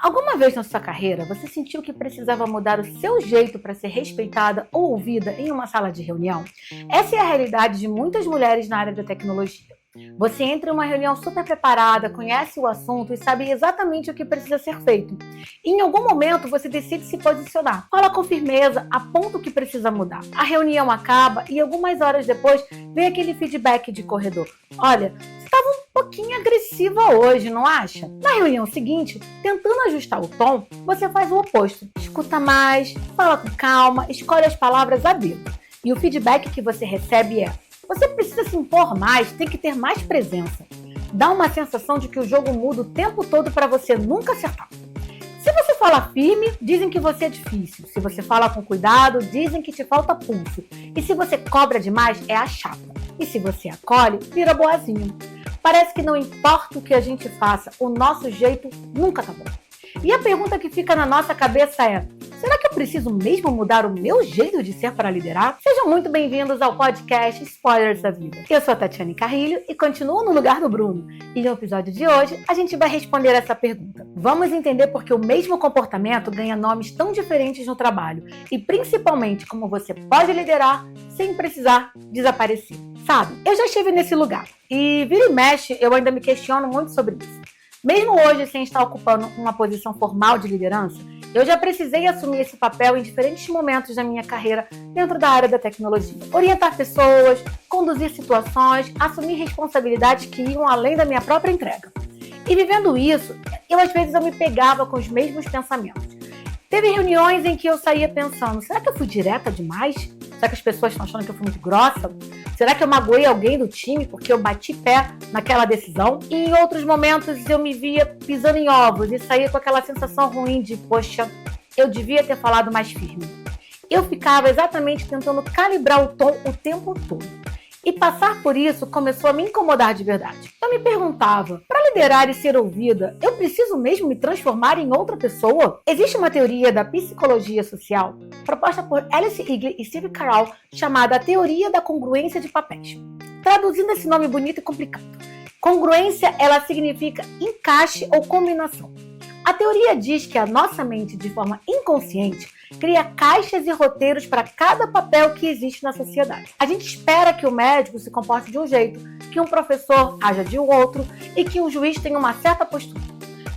Alguma vez na sua carreira, você sentiu que precisava mudar o seu jeito para ser respeitada ou ouvida em uma sala de reunião? Essa é a realidade de muitas mulheres na área da tecnologia. Você entra em uma reunião super preparada, conhece o assunto e sabe exatamente o que precisa ser feito. E em algum momento você decide se posicionar. Fala com firmeza, aponta o que precisa mudar. A reunião acaba e algumas horas depois vem aquele feedback de corredor. Olha, você estava um pouquinho agressiva hoje, não acha? Na reunião seguinte, tentando ajustar o tom, você faz o oposto. Escuta mais, fala com calma, escolhe as palavras a dedo. E o feedback que você recebe é: você precisa se impor mais, tem que ter mais presença. Dá uma sensação de que o jogo muda o tempo todo para você nunca acertar. Se você fala firme, dizem que você é difícil. Se você fala com cuidado, dizem que te falta pulso. E se você cobra demais, é a chata. E se você acolhe, vira boazinho. Parece que não importa o que a gente faça, o nosso jeito nunca tá bom. E a pergunta que fica na nossa cabeça é: será que eu preciso mesmo mudar o meu jeito de ser para liderar? Sejam muito bem-vindos ao podcast Spoilers da Vida. Eu sou a Tatiane Carrilho e continuo no lugar do Bruno. E no episódio de hoje, a gente vai responder essa pergunta. Vamos entender por que o mesmo comportamento ganha nomes tão diferentes no trabalho e principalmente como você pode liderar sem precisar desaparecer. Sabe, eu já estive nesse lugar e vira e mexe eu ainda me questiono muito sobre isso. Mesmo hoje, sem estar ocupando uma posição formal de liderança, eu já precisei assumir esse papel em diferentes momentos da minha carreira dentro da área da tecnologia. Orientar pessoas, conduzir situações, assumir responsabilidades que iam além da minha própria entrega. E vivendo isso, às vezes eu me pegava com os mesmos pensamentos. Teve reuniões em que eu saía pensando: será que eu fui direta demais? Será que as pessoas estão achando que eu fui muito grossa? Será que eu magoei alguém do time porque eu bati pé naquela decisão? E em outros momentos eu me via pisando em ovos e saía com aquela sensação ruim de: poxa, eu devia ter falado mais firme. Eu ficava exatamente tentando calibrar o tom o tempo todo. E passar por isso começou a me incomodar de verdade. Eu me perguntava: para liderar e ser ouvida, eu preciso mesmo me transformar em outra pessoa? Existe uma teoria da psicologia social proposta por Alice Eagly e Steve Carell chamada a teoria da congruência de papéis. Traduzindo esse nome bonito e complicado, congruência, ela significa encaixe ou combinação. A teoria diz que a nossa mente, de forma inconsciente, cria caixas e roteiros para cada papel que existe na sociedade. A gente espera que o médico se comporte de um jeito, que um professor haja de um outro e que um juiz tenha uma certa postura.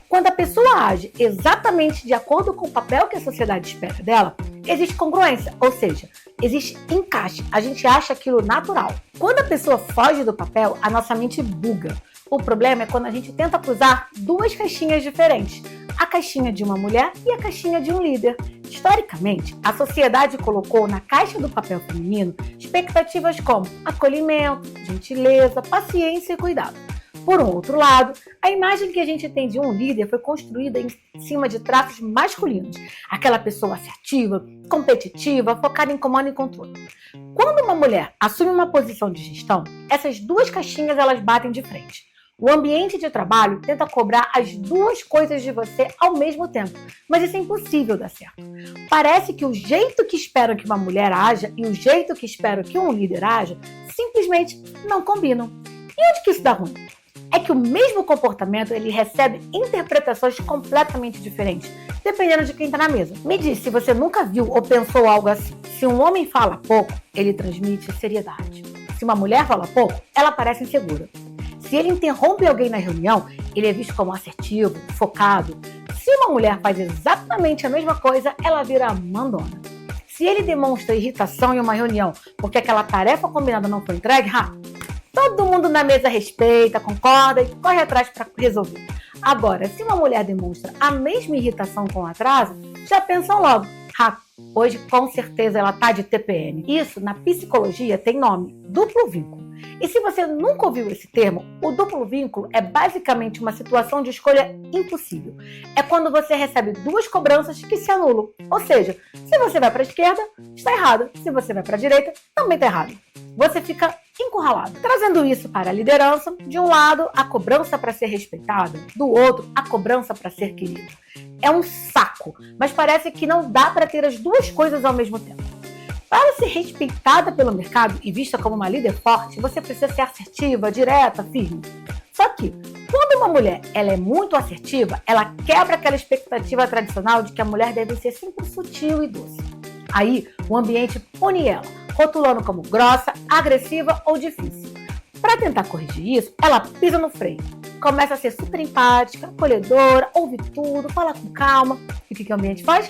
Quando a pessoa age exatamente de acordo com o papel que a sociedade espera dela, existe congruência, ou seja, existe encaixe. A gente acha aquilo natural. Quando a pessoa foge do papel, a nossa mente buga. O problema é quando a gente tenta cruzar duas caixinhas diferentes: a caixinha de uma mulher e a caixinha de um líder. Historicamente, a sociedade colocou na caixa do papel feminino expectativas como acolhimento, gentileza, paciência e cuidado. Por um outro lado, a imagem que a gente tem de um líder foi construída em cima de traços masculinos. Aquela pessoa assertiva, competitiva, focada em comando e controle. Quando uma mulher assume uma posição de gestão, essas duas caixinhas elas batem de frente. O ambiente de trabalho tenta cobrar as duas coisas de você ao mesmo tempo, mas isso é impossível dar certo. Parece que o jeito que esperam que uma mulher haja e o jeito que esperam que um líder haja simplesmente não combinam. E onde que isso dá ruim? É que o mesmo comportamento ele recebe interpretações completamente diferentes, dependendo de quem está na mesa. Me diz se você nunca viu ou pensou algo assim. Se um homem fala pouco, ele transmite seriedade. Se uma mulher fala pouco, ela parece insegura. Se ele interrompe alguém na reunião, ele é visto como assertivo, focado. Se uma mulher faz exatamente a mesma coisa, ela vira mandona. Se ele demonstra irritação em uma reunião porque aquela tarefa combinada não foi entregue, todo mundo na mesa respeita, concorda e corre atrás para resolver. Agora, se uma mulher demonstra a mesma irritação com atraso, já pensam logo: hoje com certeza ela tá de TPM. Isso, na psicologia, tem nome: duplo vínculo. E se você nunca ouviu esse termo, o duplo vínculo é basicamente uma situação de escolha impossível. É quando você recebe duas cobranças que se anulam. Ou seja, se você vai para a esquerda, está errado. Se você vai para a direita, também está errado. Você fica encurralado. Trazendo isso para a liderança, de um lado, a cobrança para ser respeitada, do outro, a cobrança para ser querido. É um saco, mas parece que não dá para ter as duas coisas ao mesmo tempo. Para ser respeitada pelo mercado e vista como uma líder forte, você precisa ser assertiva, direta, firme. Só que, quando uma mulher ela é muito assertiva, ela quebra aquela expectativa tradicional de que a mulher deve ser sempre sutil e doce. Aí, o ambiente pune ela, rotulando como grossa, agressiva ou difícil. Para tentar corrigir isso, ela pisa no freio. Começa a ser super empática, acolhedora, ouve tudo, fala com calma. E o que o ambiente faz?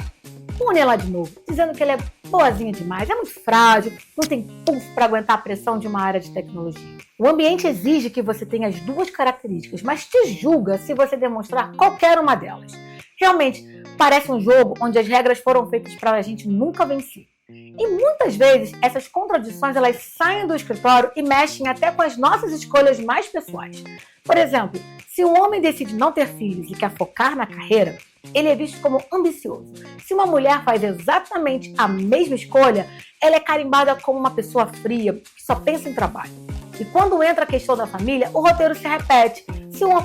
Pune ela de novo, dizendo que ela é boazinha demais, é muito frágil, não tem pulso para aguentar a pressão de uma área de tecnologia. O ambiente exige que você tenha as duas características, mas te julga se você demonstrar qualquer uma delas. Realmente, parece um jogo onde as regras foram feitas para a gente nunca vencer. E muitas vezes, essas contradições elas saem do escritório e mexem até com as nossas escolhas mais pessoais. Por exemplo, se um homem decide não ter filhos e quer focar na carreira, ele é visto como ambicioso. Se uma mulher faz exatamente a mesma escolha, ela é carimbada como uma pessoa fria, que só pensa em trabalho. E quando entra a questão da família, o roteiro se repete.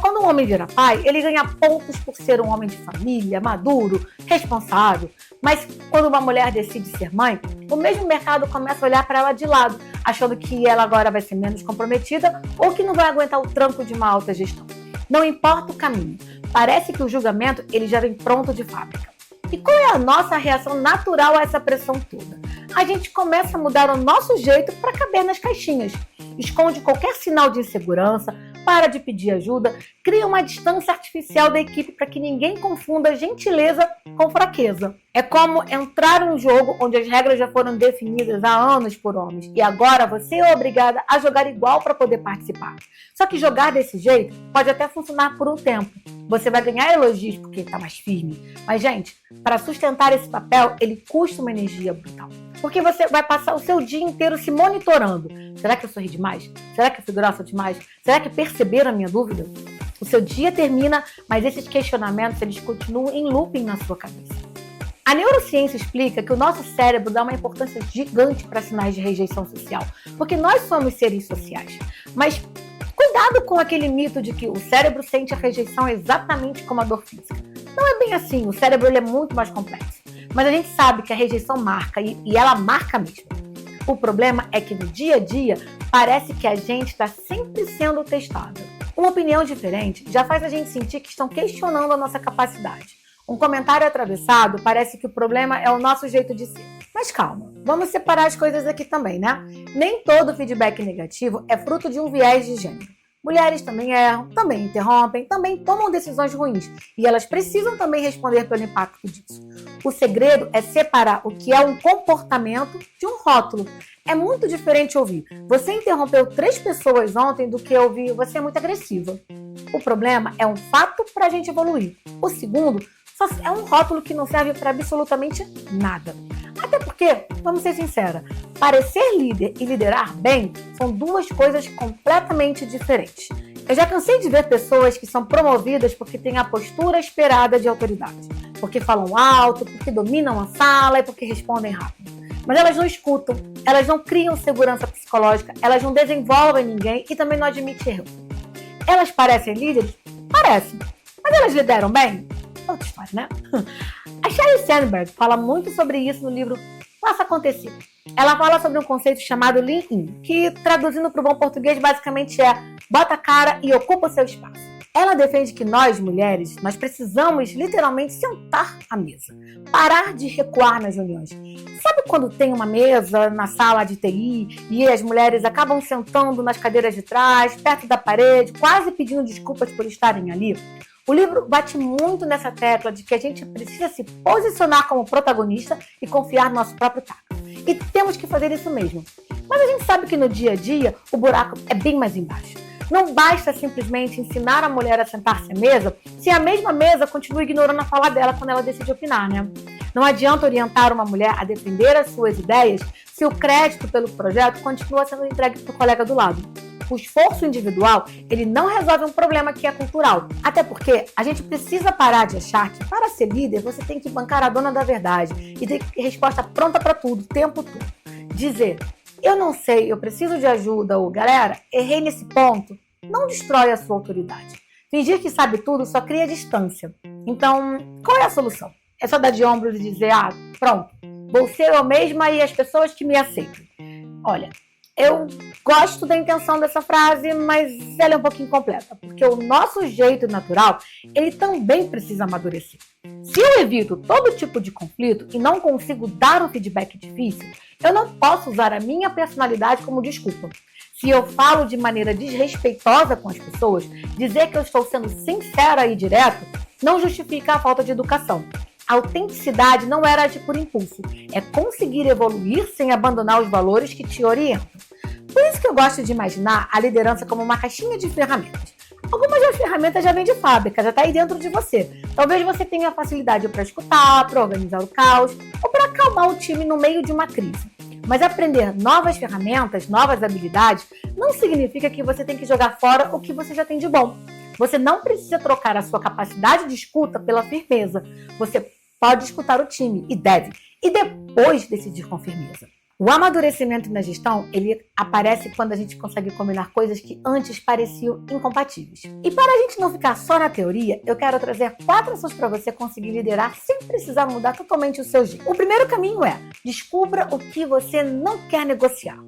Quando um homem vira pai, ele ganha pontos por ser um homem de família, maduro, responsável. Mas quando uma mulher decide ser mãe, o mesmo mercado começa a olhar para ela de lado, achando que ela agora vai ser menos comprometida ou que não vai aguentar o tranco de uma alta gestão. Não importa o caminho, parece que o julgamento ele já vem pronto de fábrica. E qual é a nossa reação natural a essa pressão toda? A gente começa a mudar o nosso jeito para caber nas caixinhas. Esconde qualquer sinal de insegurança, para de pedir ajuda, cria uma distância artificial da equipe para que ninguém confunda gentileza com fraqueza. É como entrar num jogo onde as regras já foram definidas há anos por homens e agora você é obrigada a jogar igual para poder participar. Só que jogar desse jeito pode até funcionar por um tempo. Você vai ganhar elogios porque está mais firme. Mas, gente, para sustentar esse papel, ele custa uma energia brutal. Porque você vai passar o seu dia inteiro se monitorando. Será que eu sorri demais? Será que eu fui grossa demais? Será que perceberam a minha dúvida? O seu dia termina, mas esses questionamentos eles continuam em looping na sua cabeça. A neurociência explica que o nosso cérebro dá uma importância gigante para sinais de rejeição social, porque nós somos seres sociais. Mas cuidado com aquele mito de que o cérebro sente a rejeição exatamente como a dor física. Não é bem assim, o cérebro ele é muito mais complexo. Mas a gente sabe que a rejeição marca, e ela marca mesmo. O problema é que no dia a dia, parece que a gente está sempre sendo testada. Uma opinião diferente já faz a gente sentir que estão questionando a nossa capacidade. Um comentário atravessado parece que o problema é o nosso jeito de ser. Mas calma, vamos separar as coisas aqui também, né? Nem todo feedback negativo é fruto de um viés de gênero. Mulheres também erram, também interrompem, também tomam decisões ruins. E elas precisam também responder pelo impacto disso. O segredo é separar o que é um comportamento de um rótulo. É muito diferente ouvir: você interrompeu 3 pessoas ontem do que ouvir: você é muito agressiva. O problema é um fato para a gente evoluir. O segundo só é um rótulo que não serve para absolutamente nada. Até porque, vamos ser sinceros, parecer líder e liderar bem são duas coisas completamente diferentes. Eu já cansei de ver pessoas que são promovidas porque têm a postura esperada de autoridade, porque falam alto, porque dominam a sala e porque respondem rápido. Mas elas não escutam, elas não criam segurança psicológica, elas não desenvolvem ninguém e também não admitem erro. Elas parecem líderes? Parecem. Mas elas lideram bem? Outra história, né? A Sheryl Sandberg fala muito sobre isso no livro Faça Acontecer. Ela fala sobre um conceito chamado Lean-In, que traduzindo para o bom português basicamente é bota a cara e ocupa o seu espaço. Ela defende que nós, mulheres, nós precisamos literalmente sentar à mesa, parar de recuar nas reuniões. Sabe quando tem uma mesa na sala de TI e as mulheres acabam sentando nas cadeiras de trás, perto da parede, quase pedindo desculpas por estarem ali? O livro bate muito nessa tecla de que a gente precisa se posicionar como protagonista e confiar no nosso próprio taco. E temos que fazer isso mesmo. Mas a gente sabe que no dia a dia o buraco é bem mais embaixo. Não basta simplesmente ensinar a mulher a sentar-se à mesa se a mesma mesa continua ignorando a fala dela quando ela decide opinar, né? Não adianta orientar uma mulher a defender as suas ideias se o crédito pelo projeto continua sendo entregue para o colega do lado. O esforço individual, ele não resolve um problema que é cultural. Até porque a gente precisa parar de achar que para ser líder você tem que bancar a dona da verdade e ter resposta pronta para tudo, o tempo todo. Dizer, eu não sei, eu preciso de ajuda, ou galera, errei nesse ponto, não destrói a sua autoridade. Fingir que sabe tudo só cria distância. Então, qual é a solução? É só dar de ombros e dizer, pronto, vou ser eu mesma e as pessoas que me aceitam. Olha, Eu gosto da intenção dessa frase, mas ela é um pouquinho incompleta, porque o nosso jeito natural, ele também precisa amadurecer. Se eu evito todo tipo de conflito e não consigo dar um feedback difícil, eu não posso usar a minha personalidade como desculpa. Se eu falo de maneira desrespeitosa com as pessoas, dizer que eu estou sendo sincera e direto não justifica a falta de educação. A autenticidade não era agir por impulso, é conseguir evoluir sem abandonar os valores que te orientam. Por isso que eu gosto de imaginar a liderança como uma caixinha de ferramentas. Algumas das ferramentas já vêm de fábrica, já está aí dentro de você. Talvez você tenha facilidade para escutar, para organizar o caos ou para acalmar o time no meio de uma crise. Mas aprender novas ferramentas, novas habilidades, não significa que você tem que jogar fora o que você já tem de bom. Você não precisa trocar a sua capacidade de escuta pela firmeza. Você pode escutar o time, e deve, e depois decidir com firmeza. O amadurecimento na gestão, ele aparece quando a gente consegue combinar coisas que antes pareciam incompatíveis. E para a gente não ficar só na teoria, eu quero trazer 4 ações para você conseguir liderar sem precisar mudar totalmente o seu jeito. O primeiro caminho é: descubra o que você não quer negociar.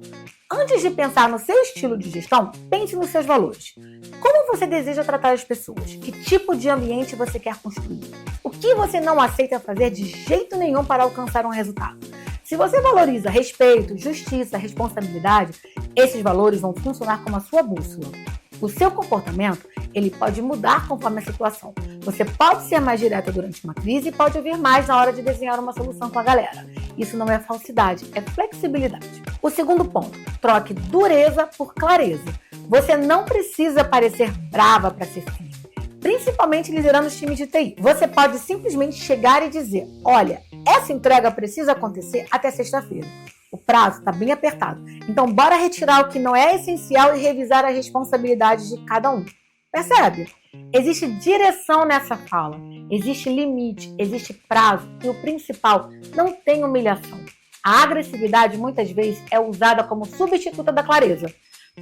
Antes de pensar no seu estilo de gestão, pense nos seus valores. Como você deseja tratar as pessoas? Que tipo de ambiente você quer construir? O que você não aceita fazer de jeito nenhum para alcançar um resultado? Se você valoriza respeito, justiça, responsabilidade, esses valores vão funcionar como a sua bússola. O seu comportamento, ele pode mudar conforme a situação. Você pode ser mais direto durante uma crise e pode ouvir mais na hora de desenhar uma solução com a galera. Isso não é falsidade, é flexibilidade. O segundo ponto: troque dureza por clareza. Você não precisa parecer brava para ser firme, principalmente liderando os times de TI. Você pode simplesmente chegar e dizer: olha, essa entrega precisa acontecer até sexta-feira. O prazo está bem apertado. Então, bora retirar o que não é essencial e revisar as responsabilidades de cada um. Percebe? Existe direção nessa fala. Existe limite, existe prazo. E o principal, não tem humilhação. A agressividade, muitas vezes, é usada como substituta da clareza.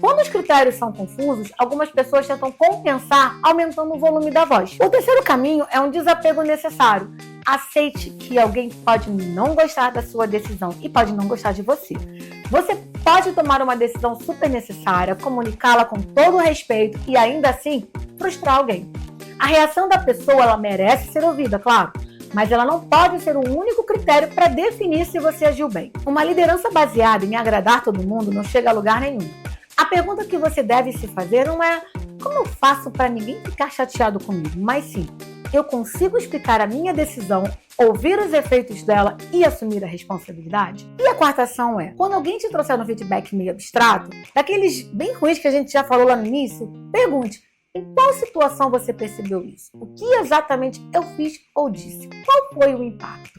Quando os critérios são confusos, algumas pessoas tentam compensar aumentando o volume da voz. O terceiro caminho é um desapego necessário. Aceite que alguém pode não gostar da sua decisão e pode não gostar de você. Você pode tomar uma decisão super necessária, comunicá-la com todo o respeito e ainda assim frustrar alguém. A reação da pessoa, ela merece ser ouvida, claro, mas ela não pode ser o único critério para definir se você agiu bem. Uma liderança baseada em agradar todo mundo não chega a lugar nenhum. A pergunta que você deve se fazer não é: como eu faço para ninguém ficar chateado comigo? Mas sim: eu consigo explicar a minha decisão, ouvir os efeitos dela e assumir a responsabilidade? E a quarta ação é: quando alguém te trouxer um feedback meio abstrato, daqueles bem ruins que a gente já falou lá no início, pergunte: em qual situação você percebeu isso? O que exatamente eu fiz ou disse? Qual foi o impacto?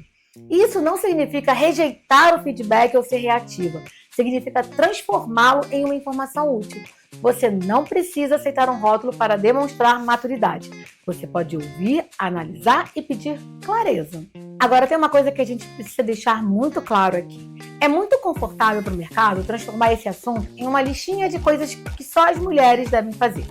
Isso não significa rejeitar o feedback ou ser reativa. Significa transformá-lo em uma informação útil. Você não precisa aceitar um rótulo para demonstrar maturidade. Você pode ouvir, analisar e pedir clareza. Agora, tem uma coisa que a gente precisa deixar muito claro aqui. É muito confortável para o mercado transformar esse assunto em uma listinha de coisas que só as mulheres devem fazer.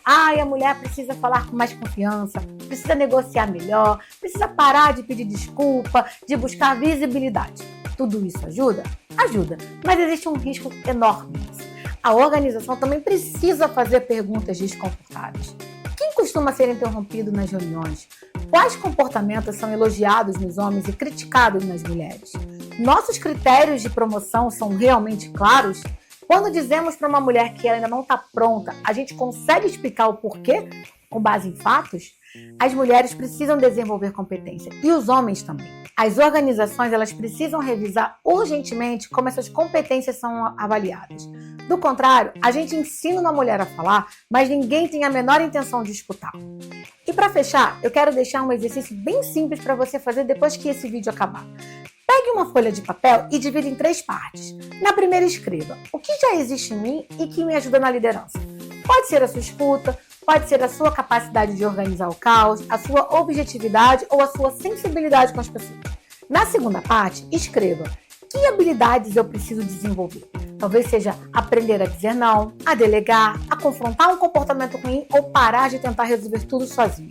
A mulher precisa falar com mais confiança, precisa negociar melhor, precisa parar de pedir desculpa, de buscar visibilidade. Tudo isso ajuda? Ajuda, mas existe um risco enorme nisso. A organização também precisa fazer perguntas desconfortáveis. Quem costuma ser interrompido nas reuniões? Quais comportamentos são elogiados nos homens e criticados nas mulheres? Nossos critérios de promoção são realmente claros? Quando dizemos para uma mulher que ela ainda não está pronta, a gente consegue explicar o porquê com base em fatos? As mulheres precisam desenvolver competência e os homens também. As organizações, elas precisam revisar urgentemente como essas competências são avaliadas. Do contrário, a gente ensina uma mulher a falar, mas ninguém tem a menor intenção de escutar. E para fechar, eu quero deixar um exercício bem simples para você fazer depois que esse vídeo acabar. Pegue uma folha de papel e divida em 3 partes. Na primeira, escreva o que já existe em mim e que me ajuda na liderança. Pode ser a sua escuta, pode ser a sua capacidade de organizar o caos, a sua objetividade ou a sua sensibilidade com as pessoas. Na segunda parte, escreva que habilidades eu preciso desenvolver. Talvez seja aprender a dizer não, a delegar, a confrontar um comportamento ruim ou parar de tentar resolver tudo sozinho.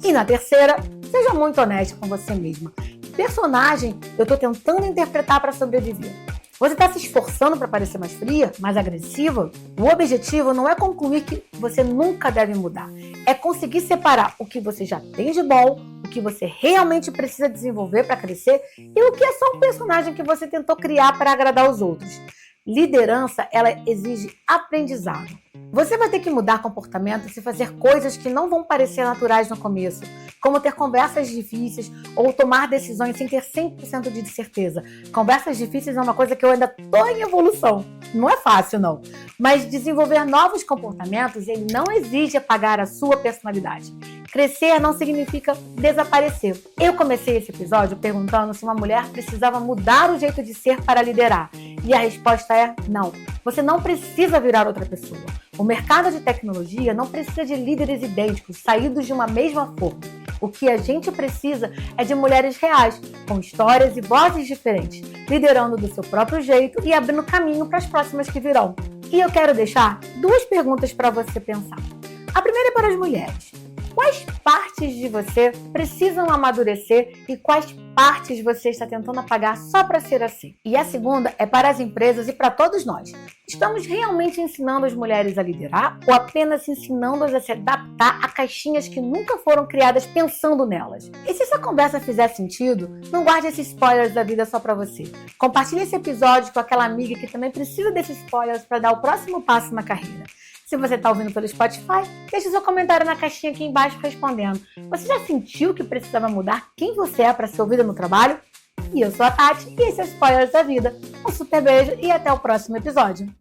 E na terceira, seja muito honesta com você mesma. Que personagem eu estou tentando interpretar para sobreviver? Você está se esforçando para parecer mais fria, mais agressiva? O objetivo não é concluir que você nunca deve mudar. É conseguir separar o que você já tem de bom, o que você realmente precisa desenvolver para crescer e o que é só um personagem que você tentou criar para agradar os outros. Liderança, ela exige aprendizado. Você vai ter que mudar comportamentos e fazer coisas que não vão parecer naturais no começo, como ter conversas difíceis ou tomar decisões sem ter 100% de certeza. Conversas difíceis é uma coisa que eu ainda estou em evolução. Não é fácil, não. Mas desenvolver novos comportamentos, ele não exige apagar a sua personalidade. Crescer não significa desaparecer. Eu comecei esse episódio perguntando se uma mulher precisava mudar o jeito de ser para liderar. E a resposta é não. Você não precisa virar outra pessoa. O mercado de tecnologia não precisa de líderes idênticos, saídos de uma mesma forma. O que a gente precisa é de mulheres reais, com histórias e vozes diferentes, liderando do seu próprio jeito e abrindo caminho para as próximas que virão. E eu quero deixar 2 perguntas para você pensar. A primeira é para as mulheres. Quais partes de você precisam amadurecer e quais partes você está tentando apagar só para ser assim? E a segunda é para as empresas e para todos nós. Estamos realmente ensinando as mulheres a liderar ou apenas ensinando-as a se adaptar a caixinhas que nunca foram criadas pensando nelas? E se essa conversa fizer sentido, não guarde esses spoilers da vida só para você. Compartilhe esse episódio com aquela amiga que também precisa desses spoilers para dar o próximo passo na carreira. Se você está ouvindo pelo Spotify, deixe seu comentário na caixinha aqui embaixo respondendo. Você já sentiu que precisava mudar quem você é para ser ouvida no trabalho? E eu sou a Tati e esse é o Spoilers da Vida. Um super beijo e até o próximo episódio.